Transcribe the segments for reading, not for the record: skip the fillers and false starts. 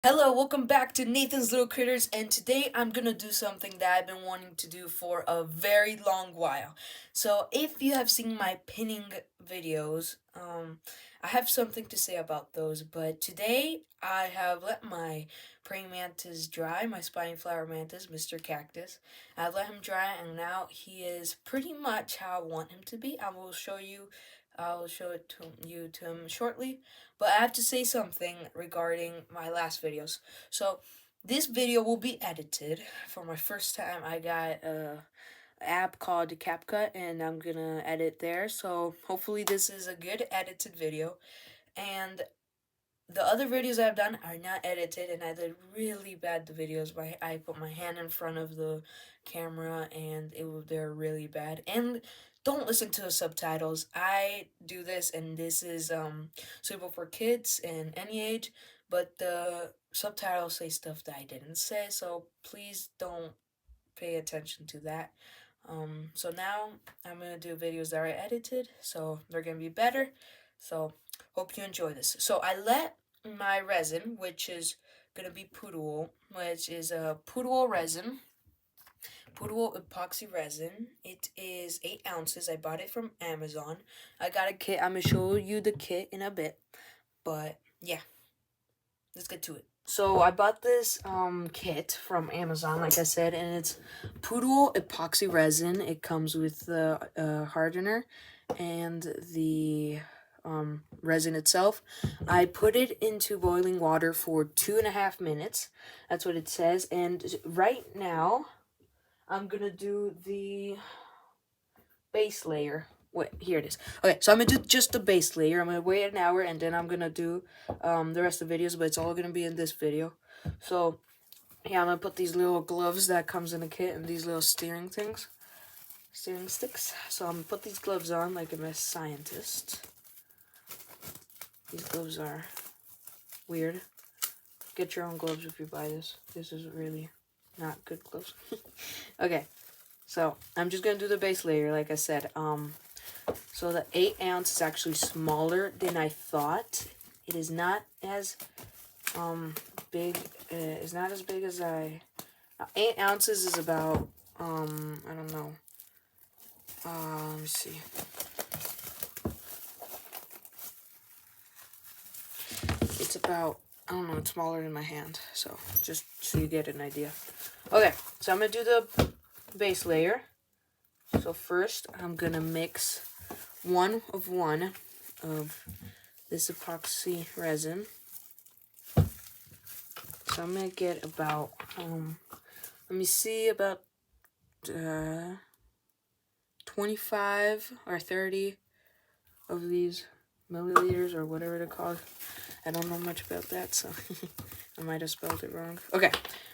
Hello, welcome back to Nathan's Little Critters, and today I'm gonna do something that I've been wanting to do for a very long while. So, if you have seen my pinning videos, I have something to say about those, but today I have let my praying mantis dry, my spiny flower mantis, Mr. Cactus. I've let him dry, and now he is pretty much how I want him to be. I'll show it to him shortly. But I have to say something regarding my last videos. So this video will be edited. For my first time, I got a app called CapCut, and I'm gonna edit there. So hopefully this is a good edited video. And the other videos I've done are not edited, and I did really bad the videos. I put my hand in front of the camera, and they're really bad. And don't listen to the subtitles. I do this, and this is suitable for kids and any age. But the subtitles say stuff that I didn't say, so please don't pay attention to that. So now I'm gonna do videos that are edited, so they're gonna be better. So hope you enjoy this. So I let my resin, which is gonna be poodle, which is a poodle resin, poodle epoxy resin. It is 8 ounces. I bought it from Amazon. I got a kit. I'm gonna show you the kit in a bit, but yeah, let's get to it. So I bought this kit from Amazon, like I said, and it's poodle epoxy resin. It comes with the hardener and the resin itself. I put it into boiling water for 2.5 minutes. That's what it says. And right now, I'm gonna do the base layer. Wait, here it is. Okay, so I'm gonna do just the base layer. I'm gonna wait an hour, and then I'm gonna do the rest of the videos, but it's all gonna be in this video. So yeah, I'm gonna put these little gloves that comes in the kit and these little steering sticks. So I'm gonna put these gloves on like I'm a scientist. These gloves are weird. Get your own gloves if you buy this. This is really not good gloves. Okay, so I'm just gonna do the base layer, like I said. So the 8 ounce is actually smaller than I thought. It is not as big. It's not as big as 8 ounces is about I don't know. Let me see. It's about, I don't know. It's smaller than my hand. So just so you get an idea. Okay, so I'm gonna do the base layer. So first I'm gonna mix 1 of this epoxy resin. So I'm gonna get about let me see, about 25 or 30 of these milliliters or whatever they're called. I don't know much about that, so I might have spelled it wrong. Okay,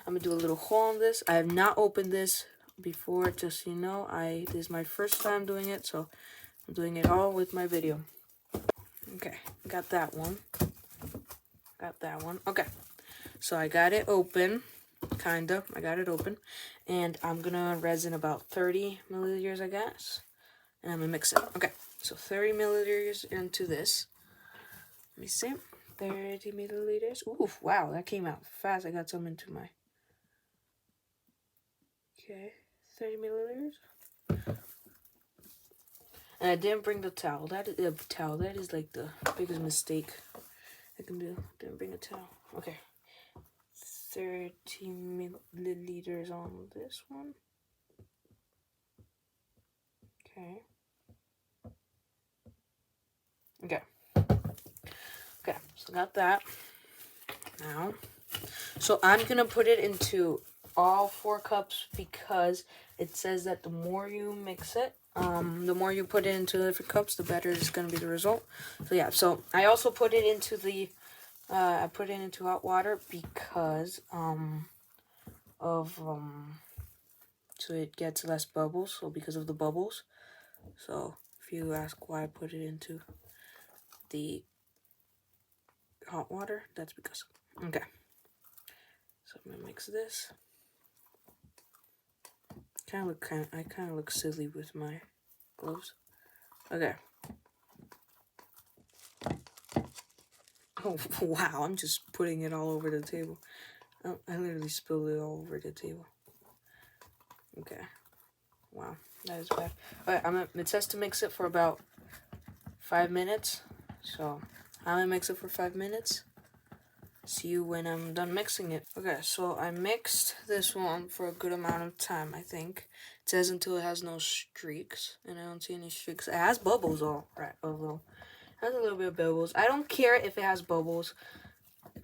I'm gonna do a little hole in this. I have not opened this before, just so you know. This is my first time doing it, so I'm doing it all with my video. Okay, got that one. Okay, so I got it open. Kinda. I got it open. And I'm gonna resin about 30 milliliters, I guess. And I'm gonna mix it. Okay, so 30 milliliters into this. Let me see. 30 milliliters. Ooh, wow, that came out fast. I got some into my. Okay, 30 milliliters. And I didn't bring the towel. That is like the biggest mistake I can do. Didn't bring a towel. Okay. 30 milliliters on this one. Okay. Okay, so got that. Now, so I'm gonna put it into all 4 cups because it says that the more you mix it, the more you put it into the different cups, the better it's gonna be the result. So yeah, so I also put it into I put it into hot water because so it gets less bubbles. So because of the bubbles. So if you ask why I put it into the hot water, that's because. Okay. So I'm gonna mix this. I kind of look silly with my gloves. Okay. Oh, wow, I'm just putting it all over the table. Oh, I literally spilled it all over the table. Okay. Wow, that is bad. Alright, it says to mix it for about 5 minutes. So, I'm gonna mix it for 5 minutes. See you when I'm done mixing it. Okay, so I mixed this one for a good amount of time, I think. It says until it has no streaks, and I don't see any streaks. It has bubbles, all right, although it has a little bit of bubbles. I don't care if it has bubbles,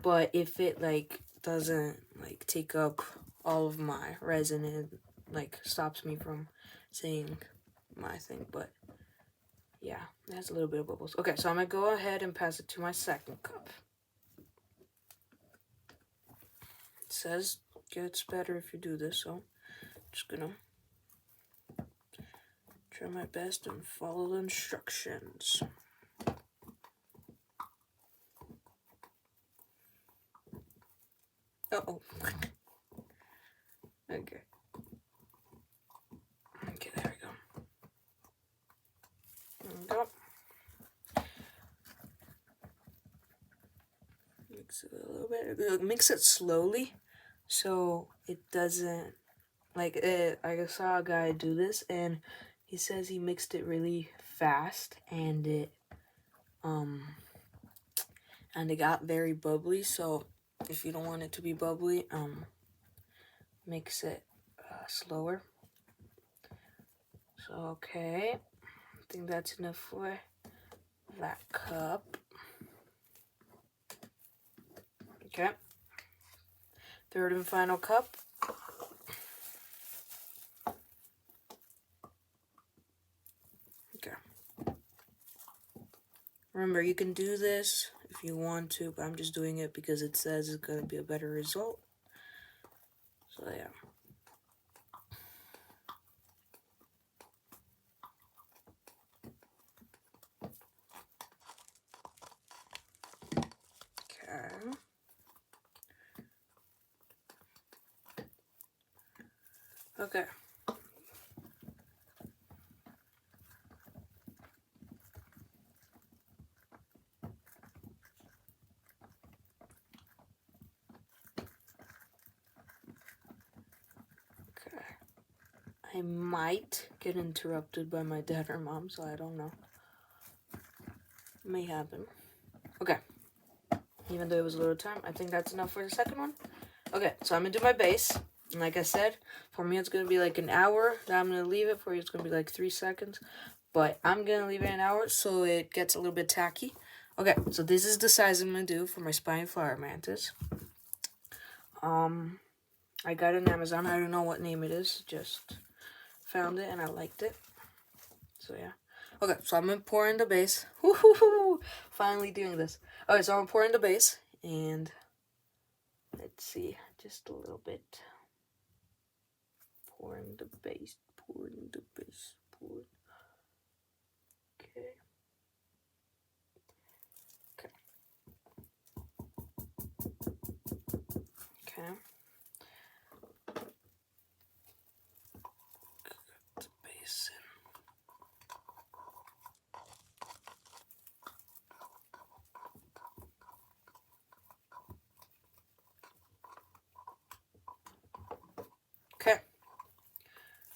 but if it, like, doesn't, like, take up all of my resin, it, like, stops me from seeing my thing, but yeah, it has a little bit of bubbles. Okay, so I'm gonna go ahead and pass it to my second cup. It says gets better if you do this, so I'm just gonna try my best and follow the instructions. Uh-oh. Okay. Okay, there we go. There we go. Mix it a little bit. Mix it slowly so it doesn't, like, I saw a guy do this and he says he mixed it really fast and it got very bubbly. So if you don't want it to be bubbly, mix it slower. So okay, I think that's enough for that cup. Okay, third and final cup. Okay. Remember, you can do this if you want to, but I'm just doing it because it says it's going to be a better result. So, yeah. Okay. Okay. I might get interrupted by my dad or mom, so I don't know. It may happen. Okay. Even though it was a little time, I think that's enough for the second one. Okay, so I'm gonna do my base. And like I said, for me it's gonna be like an hour that I'm gonna leave it. For you it's gonna be like 3 seconds. But I'm gonna leave it an hour so it gets a little bit tacky. Okay, so this is the size I'm gonna do for my Spiny Flower Mantis. I got it on Amazon. I don't know what name it is. Just found it and I liked it. So yeah. Okay, so I'm gonna pour in the base. Woohoo! Finally doing this. Okay, so I'm gonna pour in the base and let's see, just a little bit. Pour in the base. Pour in the base. Pour. Okay. Okay. Put the base in. Okay.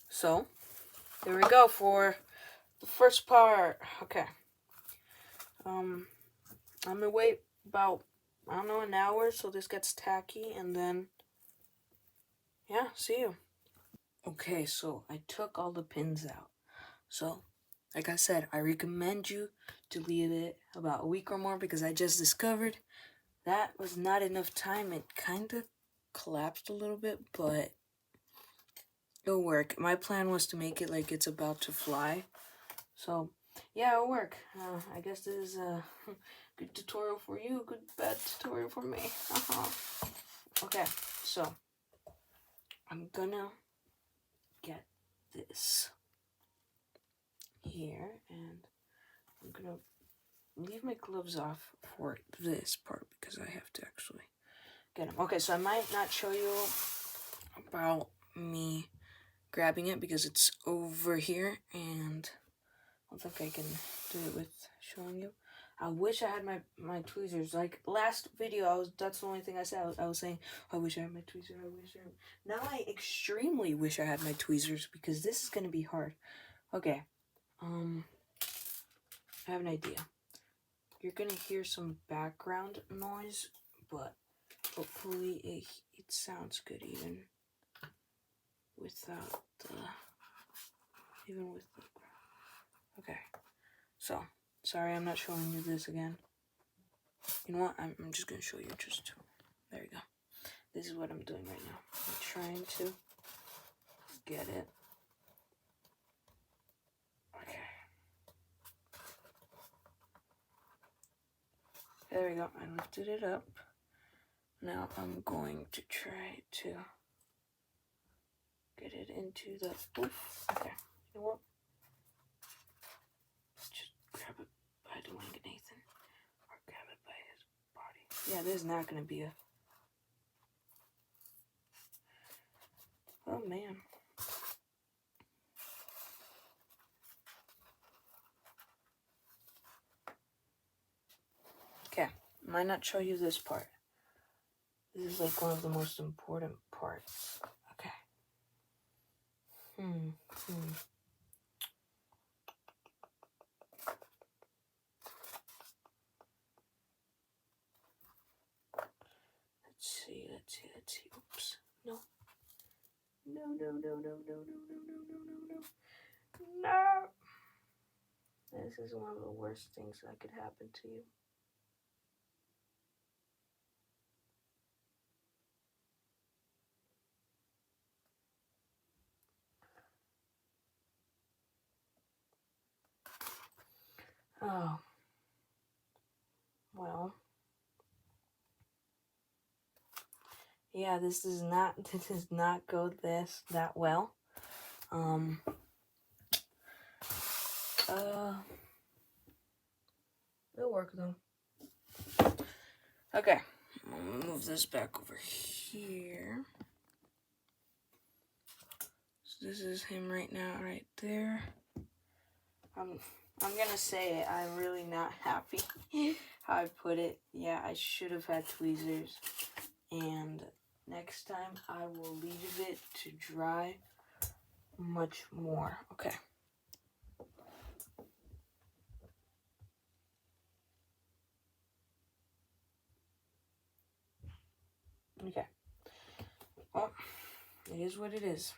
So, there we go for the first part. Okay. I'm gonna wait about, I don't know, an hour so this gets tacky and then, yeah, see you. Okay, so I took all the pins out. So, like I said, I recommend you to leave it about a week or more because I just discovered that was not enough time. It kind of collapsed a little bit, but it'll work. My plan was to make it like it's about to fly. So, yeah, it'll work. I guess this is a good tutorial for you, good bad tutorial for me. Okay, so I'm gonna get this here, and I'm gonna leave my gloves off for this part because I have to actually get them. Okay, so I might not show you about me grabbing it because it's over here and I don't think I can do it with showing you. I wish I had my tweezers. Like last video, that's the only thing I said. I was saying, I wish I had my tweezers. I wish I had... Now I extremely wish I had my tweezers because this is gonna be hard. Okay, I have an idea. You're gonna hear some background noise, but hopefully it sounds good even without the okay. So sorry, I'm not showing you this again. You know what? I'm just gonna show you just there you go. This is what I'm doing right now. I'm trying to get it. Okay. There we go. I lifted it up. Now I'm going to try to get it into the oof. Okay. You know what? Just grab it by the wing, Nathan. Or grab it by his body. Yeah, there's not gonna be a... Oh man. Okay, might not show you this part. This is like one of the most important parts. Okay. Let's see. Oops. No. No. No. This is one of the worst things that could happen to you. Oh. Well. Yeah, this does not go that well. It'll work though. Okay, I'm gonna move this back over here. So this is him right now, right there. I'm gonna say it. I'm really not happy how I put it. Yeah, I should have had tweezers, and next time I will leave it to dry much more. Okay. Okay. Well, it is what it is.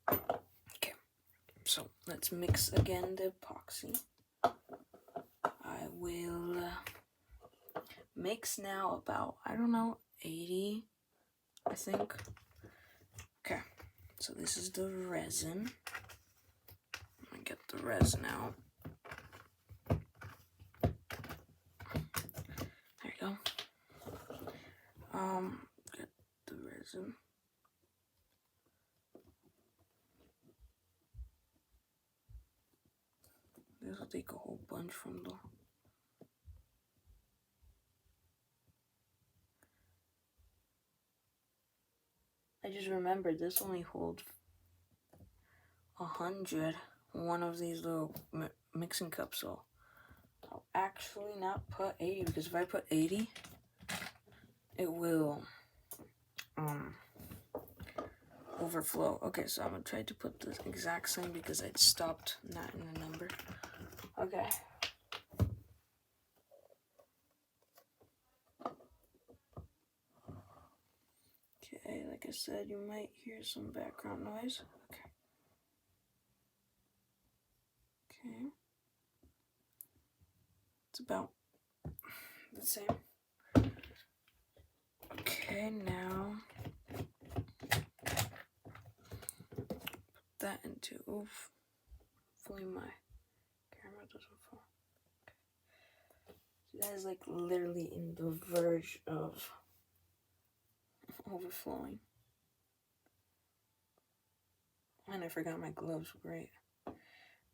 Okay. So let's mix again the epoxy. I will mix now about, I don't know, 80, I think. Okay. So this is the resin. I'm gonna get the resin out. There you go. Get the resin. This will take a whole bunch from the... I just remembered this only holds 100. One of these little mixing cups, so I'll actually not put 80, because if I put 80, it will overflow. Okay, so I'm gonna try to put the exact same because I stopped not in the number. Okay. Okay, like I said, you might hear some background noise. Okay. Okay. It's about the same. Okay, now put that into, oof, hopefully my camera doesn't fall. Okay. So that is like literally in the verge of overflowing. And I forgot my gloves. Great.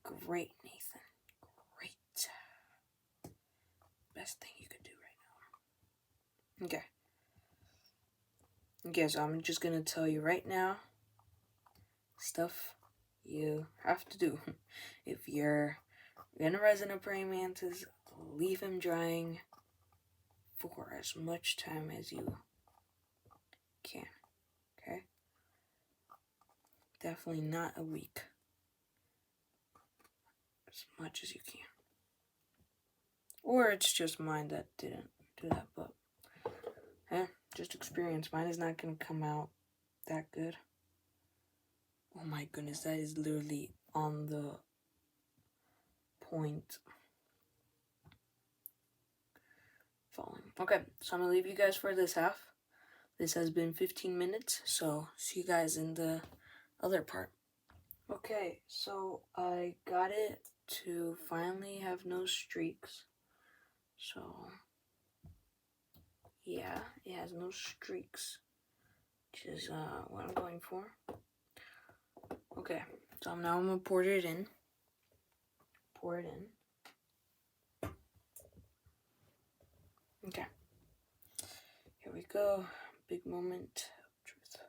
Great, Nathan. Great. Best thing you could do right now. Okay. Okay, so I'm just gonna tell you right now stuff you have to do if you're You're gonna resin a praying mantis, leave him drying for as much time as you can, okay? Definitely not a week. As much as you can. Or it's just mine that didn't do that, but just experience. Mine is not gonna come out that good. Oh my goodness, that is literally on the point. Falling. Okay, so I'm gonna leave you guys for this half. This has been 15 minutes, so see you guys in the other part. Okay, so I got it to finally have no streaks. So yeah, it has no streaks, which is what I'm going for. Okay, so now I'm gonna pour it in. Pour it in. Okay, here we go. Big moment of truth.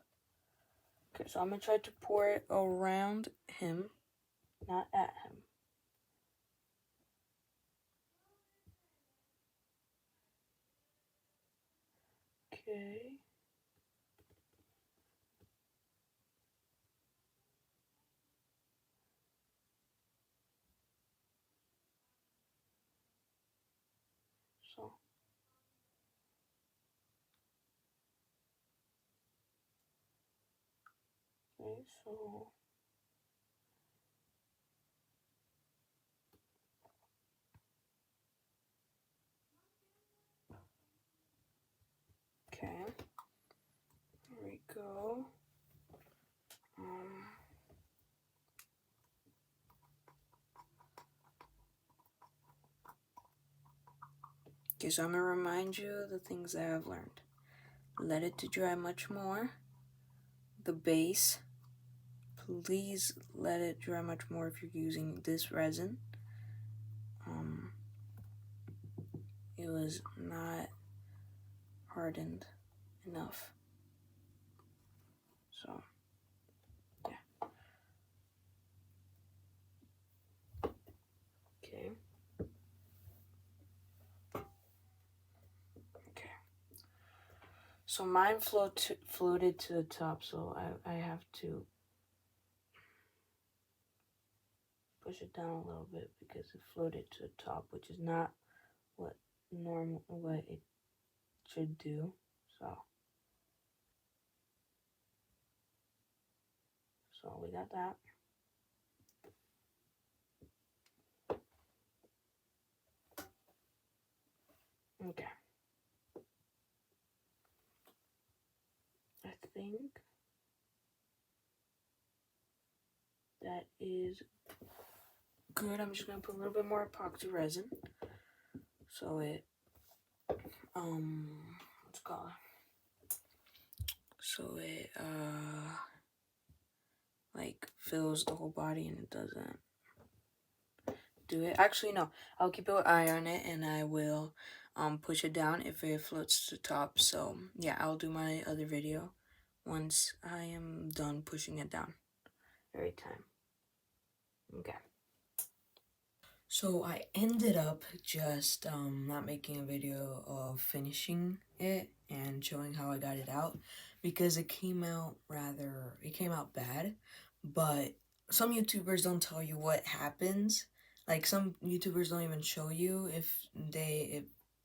Okay, so I'm gonna try to pour it around him, not at him. Okay. So. Okay, so. Okay. Here we go. Okay, so I'm gonna remind you of the things that I've learned. Let it to dry much more. The base, please let it dry much more if you're using this resin. It was not hardened enough. So, yeah. Okay. Okay. So mine floated to the top, so I have to push it down a little bit because it floated to the top, which is not what it should do. So we got that. Okay. I think that is good. I'm just gonna put a little bit more epoxy resin. So it what's it called? So it like fills the whole body and it doesn't do it. Actually no, I'll keep an eye on it and I will push it down if it floats to the top. So yeah, I'll do my other video once I am done pushing it down every time. Okay. So I ended up just not making a video of finishing it and showing how I got it out because it came out bad, but some YouTubers don't tell you what happens. Like some YouTubers don't even show you if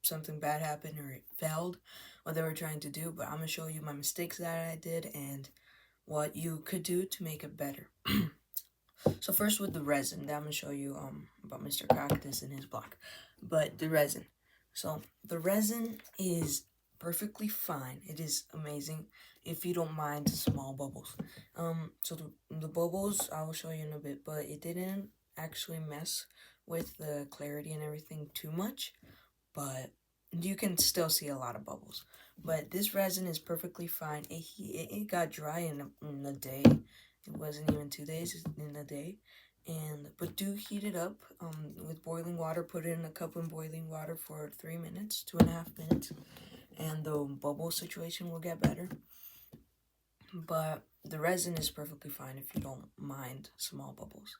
something bad happened or it failed, what they were trying to do, but I'm gonna show you my mistakes that I did and what you could do to make it better. So first with the resin, I'm going to show you about Mr. Cactus and his block. But the resin. So the resin is perfectly fine. It is amazing if you don't mind small bubbles. So the bubbles, I will show you in a bit, but it didn't actually mess with the clarity and everything too much. But you can still see a lot of bubbles. But this resin is perfectly fine. It got dry in a day. It wasn't even 2 days in a day. But do heat it up with boiling water. Put it in a cup of boiling water for 3 minutes, 2.5 minutes. And the bubble situation will get better. But the resin is perfectly fine if you don't mind small bubbles.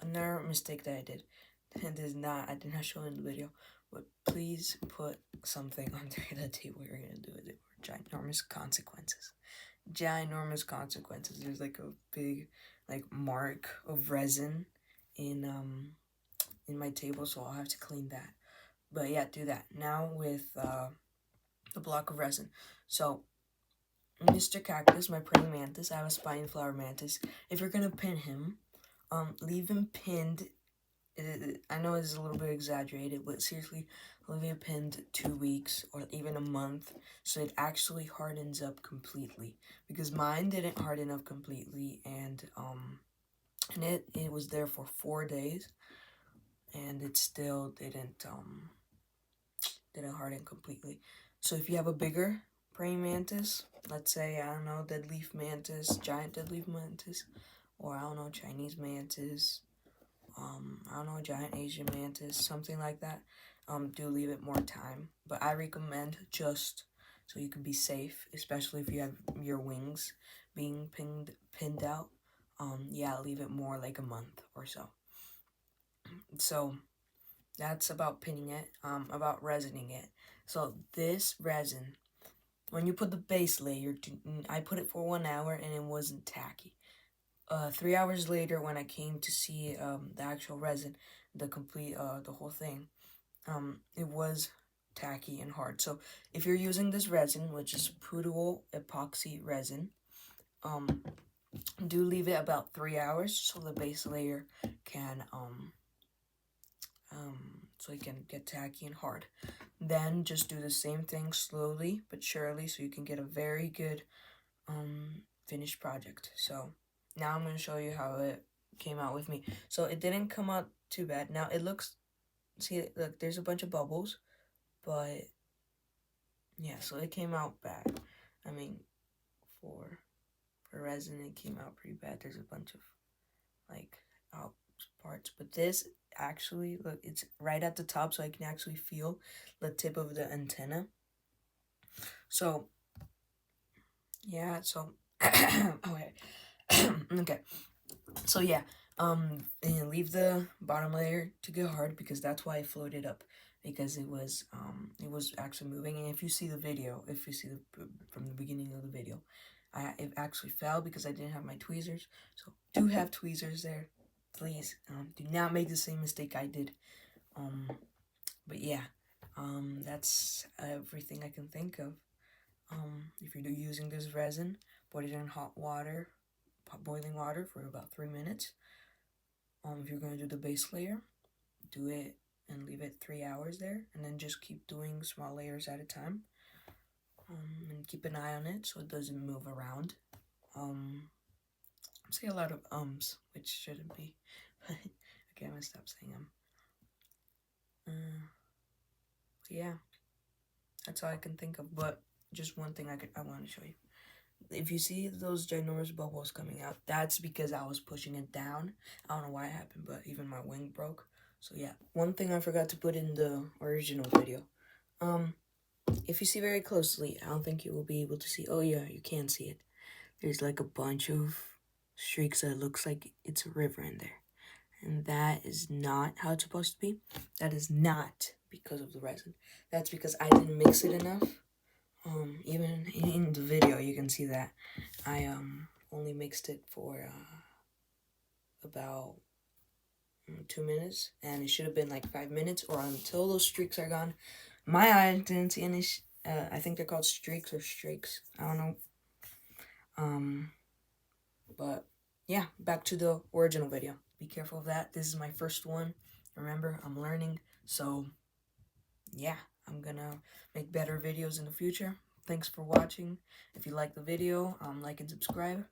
another mistake that I did. I did not show in the video, but please put something under the table you're gonna do it for ginormous consequences. Ginormous consequences. There's like a big like mark of resin in my table, so I'll have to clean that. But yeah, do that. Now with the block of resin. So Mr. Cactus, my praying mantis, I have a spiny flower mantis. If you're gonna pin him, leave him pinned. I know it's a little bit exaggerated, but seriously, leave him pinned 2 weeks or even a month so it actually hardens up completely. Because mine didn't harden up completely, and it was there for 4 days, and it still didn't harden completely. So if you have a bigger praying mantis, let's say, I don't know, dead leaf mantis, giant dead leaf mantis, or I don't know, Chinese mantis, I don't know, giant Asian mantis, something like that, do leave it more time. But I recommend, just so you can be safe, especially if you have your wings being pinned out, yeah, leave it more like a month or so. So that's about pinning it, about resining it. So this resin, when you put the base layer, I put it for 1 hour and it wasn't tacky. 3 hours later, when I came to see the actual resin, the complete the whole thing, it was tacky and hard. So if you're using this resin, which is Poodle epoxy resin, do leave it about 3 hours so the base layer can so it can get tacky and hard. Then just do the same thing slowly but surely so you can get a very good finished project. So now I'm going to show you how it came out with me. So it didn't come out too bad. Now it looks, see, look, there's a bunch of bubbles, but yeah, so it came out bad. I mean, for resin, it came out pretty bad. There's a bunch of like out parts, but this actually, look, it's right at the top, so I can actually feel the tip of the antenna. So yeah, so okay. Okay, so yeah, and leave the bottom layer to get hard because that's why it floated up, because it was actually moving. And if you see the video, if you see from the beginning of the video, it actually fell because I didn't have my tweezers. So do have tweezers there, please. Do not make the same mistake I did. But yeah, that's everything I can think of. If you're using this resin, put it in hot water, boiling water for about 3 minutes. If you're going to do the base layer, do it and leave it 3 hours there, and then just keep doing small layers at a time. And keep an eye on it so it doesn't move around. Say a lot of which shouldn't be. Okay, I'm gonna stop saying yeah, that's all I can think of. But just one thing I want to show you. If you see those ginormous bubbles coming out, that's because I was pushing it down. I don't know why it happened, but even my wing broke. So yeah, one thing I forgot to put in the original video. If you see very closely, I don't think you will be able to see. Oh yeah, you can see it. There's like a bunch of streaks that looks like it's a river in there. And that is not how it's supposed to be. That is not because of the resin. That's because I didn't mix it enough. Even in the video, you can see that I only mixed it for about 2 minutes, and it should have been like 5 minutes or until those streaks are gone. My eye didn't see any. I think they're called streaks or streaks. I don't know. But yeah, back to the original video. Be careful of that. This is my first one. Remember, I'm learning, so yeah, I'm gonna make better videos in the future. Thanks for watching. If you like the video, like and subscribe.